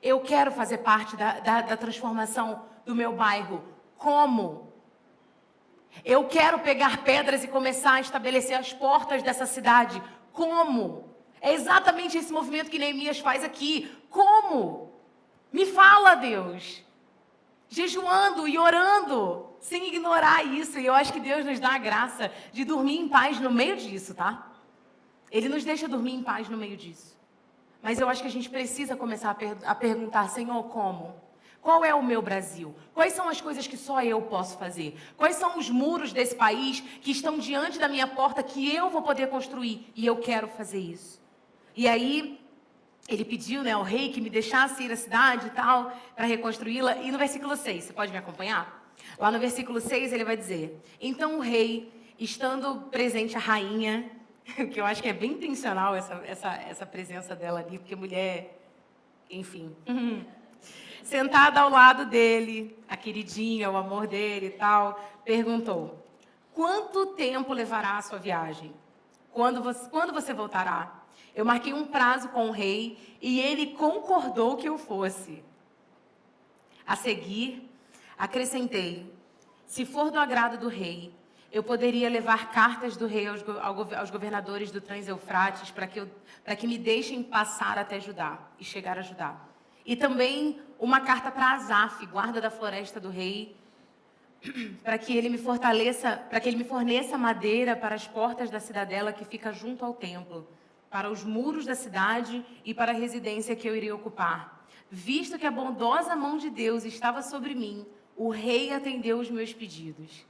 A: Eu quero fazer parte da transformação do meu bairro. Como? Eu quero pegar pedras e começar a estabelecer as portas dessa cidade. Como? É exatamente esse movimento que Neemias faz aqui. Como? Me fala, Deus. Jejuando e orando, sem ignorar isso. E eu acho que Deus nos dá a graça de dormir em paz no meio disso, tá? Ele nos deixa dormir em paz no meio disso. Mas eu acho que a gente precisa começar a perguntar, Senhor, como? Qual é o meu Brasil? Quais são as coisas que só eu posso fazer? Quais são os muros desse país que estão diante da minha porta que eu vou poder construir? E eu quero fazer isso. E aí, ele pediu, né, ao rei que me deixasse ir à cidade e tal, para reconstruí-la. E no versículo 6, você pode me acompanhar? Lá no versículo 6 ele vai dizer, então o rei, estando presente a rainha, que eu acho que é bem intencional essa presença dela ali, porque mulher, enfim... Sentada ao lado dele, a queridinha, o amor dele e tal, perguntou, quanto tempo levará a sua viagem? Quando você voltará? Eu marquei um prazo com o rei e ele concordou que eu fosse. A seguir, acrescentei, se for do agrado do rei, eu poderia levar cartas do rei aos governadores do Trans-Eufrates para que me deixem passar até Judá e chegar a Judá. E também uma carta para Asaf, guarda da floresta do rei, para que ele me forneça madeira para as portas da cidadela que fica junto ao templo, para os muros da cidade e para a residência que eu iria ocupar. Visto que a bondosa mão de Deus estava sobre mim, o rei atendeu os meus pedidos.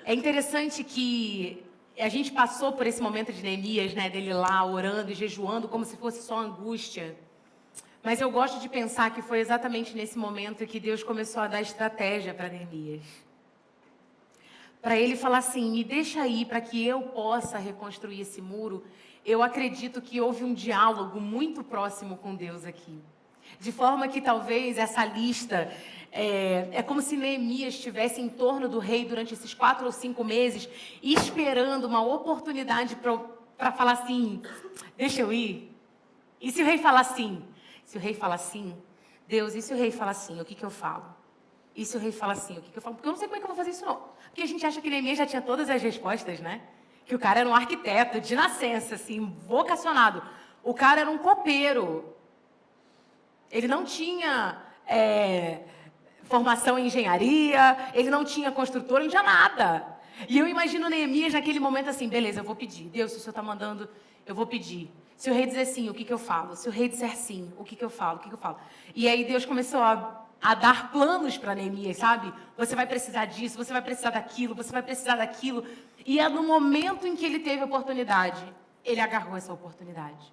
A: É interessante que a gente passou por esse momento de Neemias, né, dele lá orando e jejuando como se fosse só angústia. Mas eu gosto de pensar que foi exatamente nesse momento que Deus começou a dar estratégia para Neemias. Para ele falar assim, me deixa aí para que eu possa reconstruir esse muro. eu acredito que houve um diálogo muito próximo com Deus aqui. De forma que talvez essa lista, é como se Neemias estivesse em torno do rei durante esses 4 ou 5 meses, esperando uma oportunidade para falar assim, deixa eu ir. E se o rei falar assim? Se o rei falar assim, Deus, e se o rei falar assim, o que eu falo? E se o rei fala assim, o que eu falo? Porque eu não sei como é que eu vou fazer isso não. Porque a gente acha que Neemias já tinha todas as respostas, né? Que o cara era um arquiteto de nascença, assim, vocacionado. O cara era um copeiro. Ele não tinha formação em engenharia, ele não tinha construtor, ele não tinha nada. E eu imagino Neemias naquele momento assim, beleza, eu vou pedir. Deus, se o Senhor está mandando, eu vou pedir. Se o rei dizer sim, o que eu falo? Se o rei disser sim, o que eu falo? O que eu falo? E aí Deus começou a dar planos para Neemias, sabe? Você vai precisar disso, você vai precisar daquilo, você vai precisar daquilo. E é no momento em que ele teve a oportunidade, ele agarrou essa oportunidade.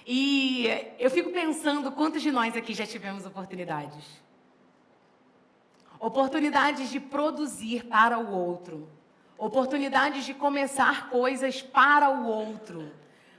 A: E eu fico pensando quantos de nós aqui já tivemos oportunidades. Oportunidades de produzir para o outro. Oportunidades de começar coisas para o outro.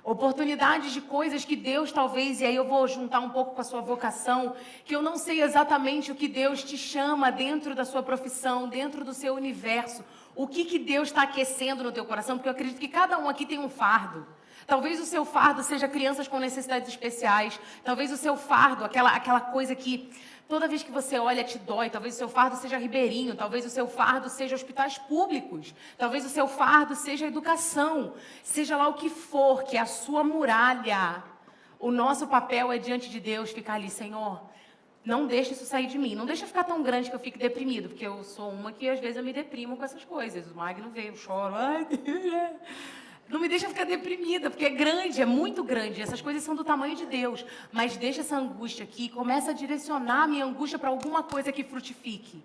A: Oportunidades de coisas que Deus talvez, e aí eu vou juntar um pouco com a sua vocação, que eu não sei exatamente o que Deus te chama dentro da sua profissão, dentro do seu universo. O que Deus está aquecendo no teu coração, porque eu acredito que cada um aqui tem um fardo. Talvez o seu fardo seja crianças com necessidades especiais. Talvez o seu fardo, aquela coisa que toda vez que você olha te dói. Talvez o seu fardo seja ribeirinho. Talvez o seu fardo seja hospitais públicos. Talvez o seu fardo seja educação. Seja lá o que for, que é a sua muralha. O nosso papel é diante de Deus ficar ali, Senhor, não deixa isso sair de mim. Não deixa ficar tão grande que eu fique deprimido. Porque eu sou uma que às vezes eu me deprimo com essas coisas. O Magno veio, eu choro. Ai, Deus. Não me deixa ficar deprimida, porque é grande, é muito grande. Essas coisas são do tamanho de Deus. Mas deixa essa angústia aqui e começa a direcionar a minha angústia para alguma coisa que frutifique.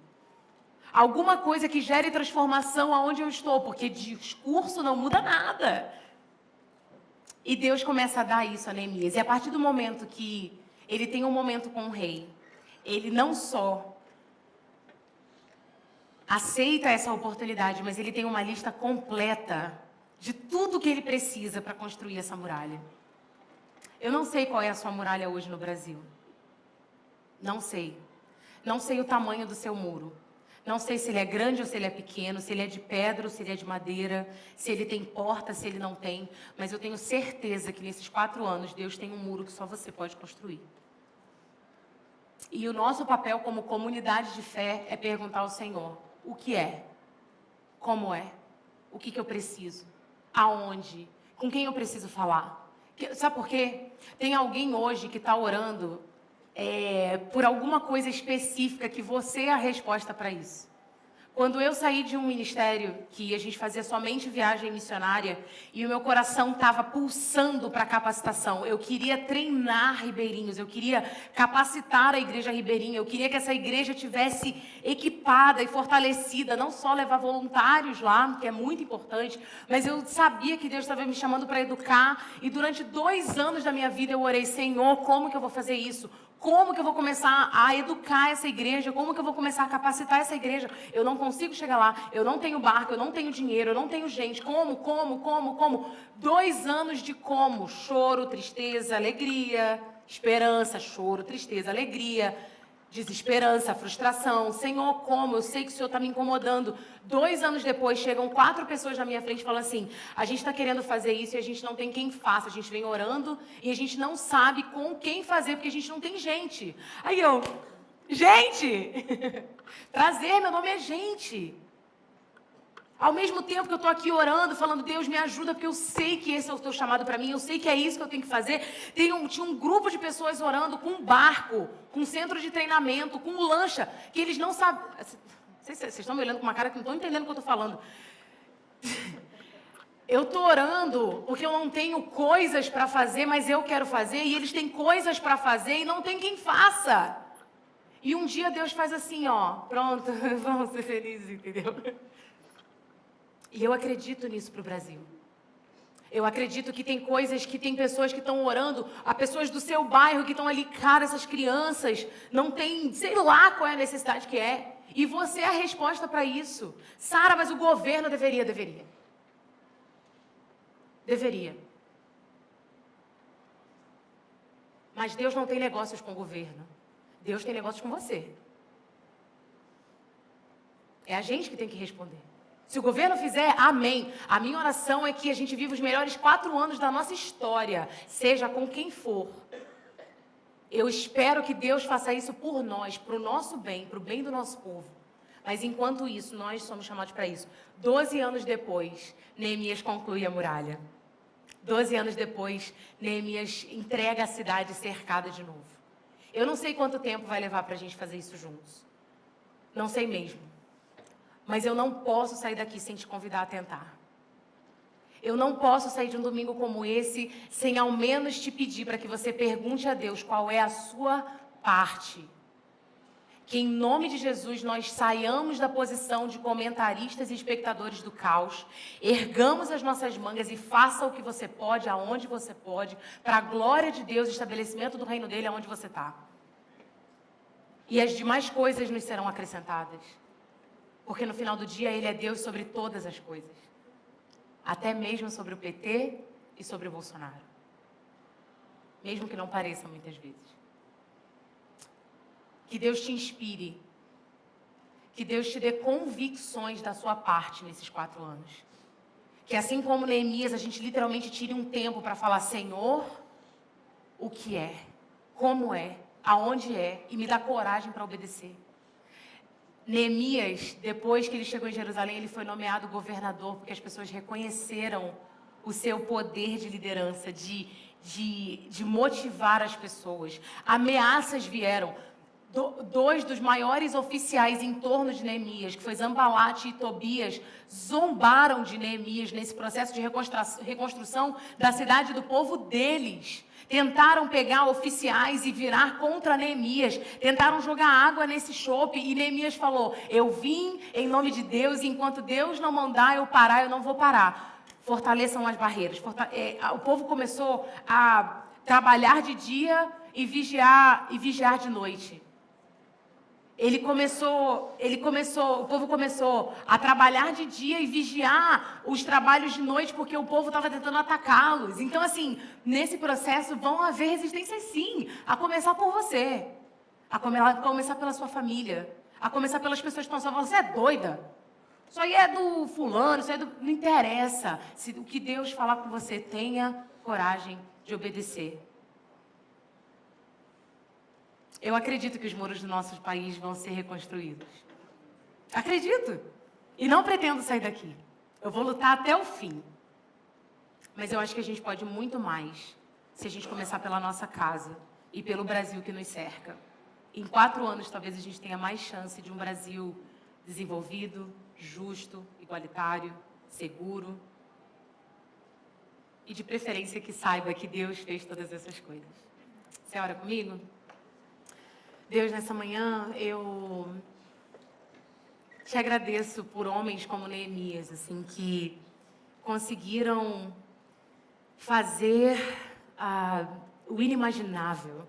A: Alguma coisa que gere transformação aonde eu estou, porque discurso não muda nada. E Deus começa a dar isso a Neemias. E a partir do momento que ele tem um momento com o rei, ele não só aceita essa oportunidade, mas ele tem uma lista completa de tudo que ele precisa para construir essa muralha. Eu não sei qual é a sua muralha hoje no Brasil. Não sei. Não sei o tamanho do seu muro. Não sei se ele é grande ou se ele é pequeno, se ele é de pedra ou se ele é de madeira, se ele tem porta, se ele não tem. Mas eu tenho certeza que nesses 4 anos Deus tem um muro que só você pode construir. E o nosso papel como comunidade de fé é perguntar ao Senhor: o que é? Como é? O que eu preciso? Aonde? Com quem eu preciso falar? Sabe por quê? Tem alguém hoje que está orando por alguma coisa específica que você é a resposta para isso. Quando eu saí de um ministério que a gente fazia somente viagem missionária e o meu coração estava pulsando para capacitação, eu queria treinar ribeirinhos, eu queria capacitar a igreja ribeirinha, eu queria que essa igreja tivesse equipada e fortalecida, não só levar voluntários lá, que é muito importante, mas eu sabia que Deus estava me chamando para educar, e durante 2 anos da minha vida eu orei: Senhor, como que eu vou fazer isso? Como que eu vou começar a educar essa igreja? Como que eu vou começar a capacitar essa igreja? Eu não consigo chegar lá, eu não tenho barco, eu não tenho dinheiro, eu não tenho gente. Como? 2 anos de como? Choro, tristeza, alegria, esperança, choro, tristeza, alegria, desesperança, frustração. Senhor, como? Eu sei que o Senhor está me incomodando. 2 anos depois, chegam 4 pessoas na minha frente e falam assim: a gente está querendo fazer isso e a gente não tem quem faça. A gente vem orando e a gente não sabe com quem fazer, porque a gente não tem gente. Aí eu: gente! Prazer, meu nome é gente. Ao mesmo tempo que eu estou aqui orando, falando: Deus, me ajuda, porque eu sei que esse é o teu chamado para mim, eu sei que é isso que eu tenho que fazer. Tinha um grupo de pessoas orando com um barco, com um centro de treinamento, com um lancha, que eles não sabem. Vocês estão me olhando com uma cara que não estão entendendo o que eu estou falando. Eu estou orando porque eu não tenho coisas para fazer, mas eu quero fazer, e eles têm coisas para fazer e não tem quem faça. E um dia Deus faz assim, ó, pronto, vamos ser felizes, entendeu? E eu acredito nisso para o Brasil. Eu acredito que tem coisas, que tem pessoas que estão orando, há pessoas do seu bairro que estão ali: cara, essas crianças não tem, sei lá qual é a necessidade que é. E você é a resposta para isso. Sara, mas o governo deveria. Deveria. Mas Deus não tem negócios com o governo. Deus tem negócios com você. É a gente que tem que responder. Se o governo fizer, amém. A minha oração é que a gente viva os melhores 4 anos da nossa história, seja com quem for. Eu espero que Deus faça isso por nós, para o nosso bem, para o bem do nosso povo. Mas enquanto isso, nós somos chamados para isso. 12 anos depois, Neemias conclui a muralha. 12 anos depois, Neemias entrega a cidade cercada de novo. Eu não sei quanto tempo vai levar para a gente fazer isso juntos. Não sei mesmo. Mas eu não posso sair daqui sem te convidar a tentar. Eu não posso sair de um domingo como esse sem ao menos te pedir para que você pergunte a Deus qual é a sua parte. Que em nome de Jesus nós saiamos da posição de comentaristas e espectadores do caos, ergamos as nossas mangas e faça o que você pode, aonde você pode, para a glória de Deus e estabelecimento do reino dele aonde você está. E as demais coisas nos serão acrescentadas. Porque no final do dia ele é Deus sobre todas as coisas. Até mesmo sobre o PT e sobre o Bolsonaro. Mesmo que não pareça muitas vezes. Que Deus te inspire. Que Deus te dê convicções da sua parte nesses 4 anos. Que assim como Neemias, a gente literalmente tire um tempo para falar: Senhor, o que é, como é, aonde é, e me dá coragem para obedecer. Neemias, depois que ele chegou em Jerusalém, ele foi nomeado governador, porque as pessoas reconheceram o seu poder de liderança, de motivar as pessoas. Ameaças vieram. 2 dos maiores oficiais em torno de Neemias, que foi Sanbalate e Tobias, zombaram de Neemias nesse processo de reconstrução da cidade do povo deles. Tentaram pegar oficiais e virar contra Neemias. Tentaram jogar água nesse chope. E Neemias falou: eu vim em nome de Deus e enquanto Deus não mandar eu parar, eu não vou parar. Fortaleçam as barreiras. O povo começou a trabalhar de dia e vigiar de noite. O povo começou a trabalhar de dia e vigiar os trabalhos de noite, porque o povo estava tentando atacá-los. Então, assim, nesse processo vão haver resistências sim, a começar por você, a começar pela sua família, a começar pelas pessoas que estão à sua volta. Você é doida? Isso aí é do fulano, isso aí é do... Não interessa. Se o que Deus falar com você, tenha coragem de obedecer. Eu acredito que os muros do nosso país vão ser reconstruídos. Acredito. E não pretendo sair daqui. Eu vou lutar até o fim. Mas eu acho que a gente pode muito mais se a gente começar pela nossa casa e pelo Brasil que nos cerca. Em 4 anos, talvez a gente tenha mais chance de um Brasil desenvolvido, justo, igualitário, seguro. E de preferência que saiba que Deus fez todas essas coisas. Você ora comigo? Deus, nessa manhã, eu te agradeço por homens como Neemias, assim, que conseguiram fazer o inimaginável,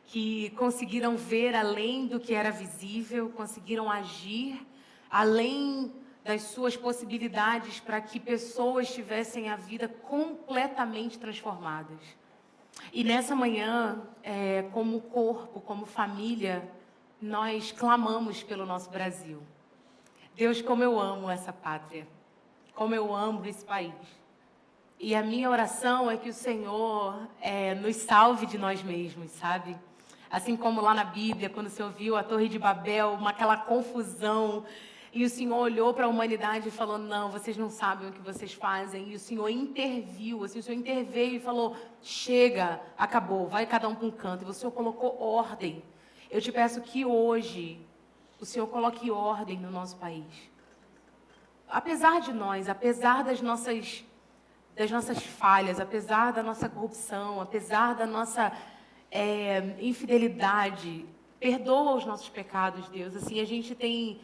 A: que conseguiram ver além do que era visível, conseguiram agir além das suas possibilidades para que pessoas tivessem a vida completamente transformadas. E nessa manhã, como corpo, como família, nós clamamos pelo nosso Brasil. Deus, como eu amo essa pátria, como eu amo esse país. E a minha oração é que o Senhor nos salve de nós mesmos, sabe? Assim como lá na Bíblia, quando o Senhor viu a Torre de Babel, aquela confusão, e o Senhor olhou para a humanidade e falou: não, vocês não sabem o que vocês fazem. E o Senhor interviu, assim, o Senhor interveio e falou: chega, acabou, vai cada um para um canto. E o Senhor colocou ordem. Eu te peço que hoje o Senhor coloque ordem no nosso país. Apesar de nós, apesar das nossas falhas, apesar da nossa corrupção, apesar da nossa infidelidade, perdoa os nossos pecados, Deus. Assim, a gente tem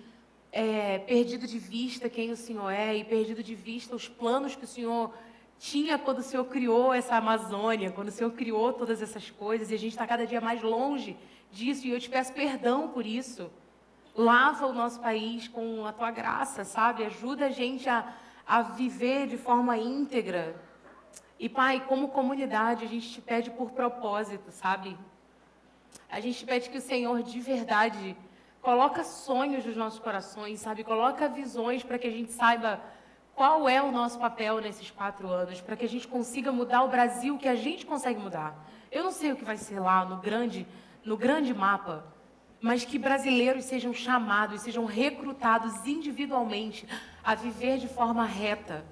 A: perdido de vista quem o Senhor é e perdido de vista os planos que o Senhor tinha quando o Senhor criou essa Amazônia, quando o Senhor criou todas essas coisas, e a gente está cada dia mais longe disso, e eu te peço perdão por isso. Lava o nosso país com a tua graça, sabe? Ajuda a gente a viver de forma íntegra. E, Pai, como comunidade, a gente te pede por propósito, sabe? A gente pede que o Senhor, de verdade, coloca sonhos nos nossos corações, sabe? Coloca visões para que a gente saiba qual é o nosso papel nesses 4 anos, para que a gente consiga mudar o Brasil que a gente consegue mudar. Eu não sei o que vai ser lá no grande mapa, mas que brasileiros sejam chamados, sejam recrutados individualmente a viver de forma reta,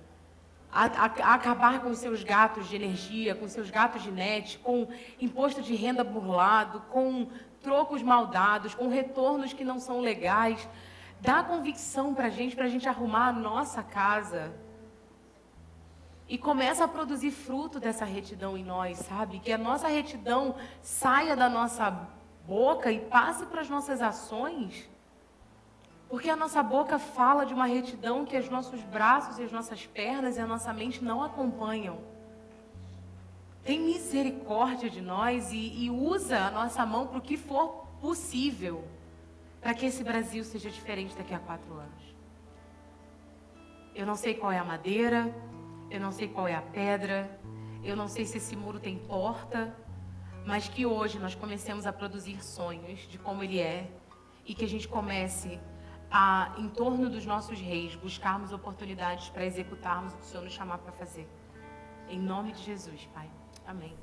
A: a acabar com os seus gatos de energia, com os seus gatos de net, com imposto de renda burlado, com trocos mal dados, com retornos que não são legais. Dá convicção para a gente arrumar a nossa casa. E começa a produzir fruto dessa retidão em nós, sabe? Que a nossa retidão saia da nossa boca e passe para as nossas ações. Porque a nossa boca fala de uma retidão que os nossos braços e as nossas pernas e a nossa mente não acompanham. Tem misericórdia de nós e usa a nossa mão para o que for possível, para que esse Brasil seja diferente daqui a 4 anos. Eu não sei qual é a madeira, eu não sei qual é a pedra, eu não sei se esse muro tem porta, mas que hoje nós comecemos a produzir sonhos de como ele é e que a gente comece a, em torno dos nossos reis, buscarmos oportunidades para executarmos o que o Senhor nos chamar para fazer. Em nome de Jesus, Pai. Amém.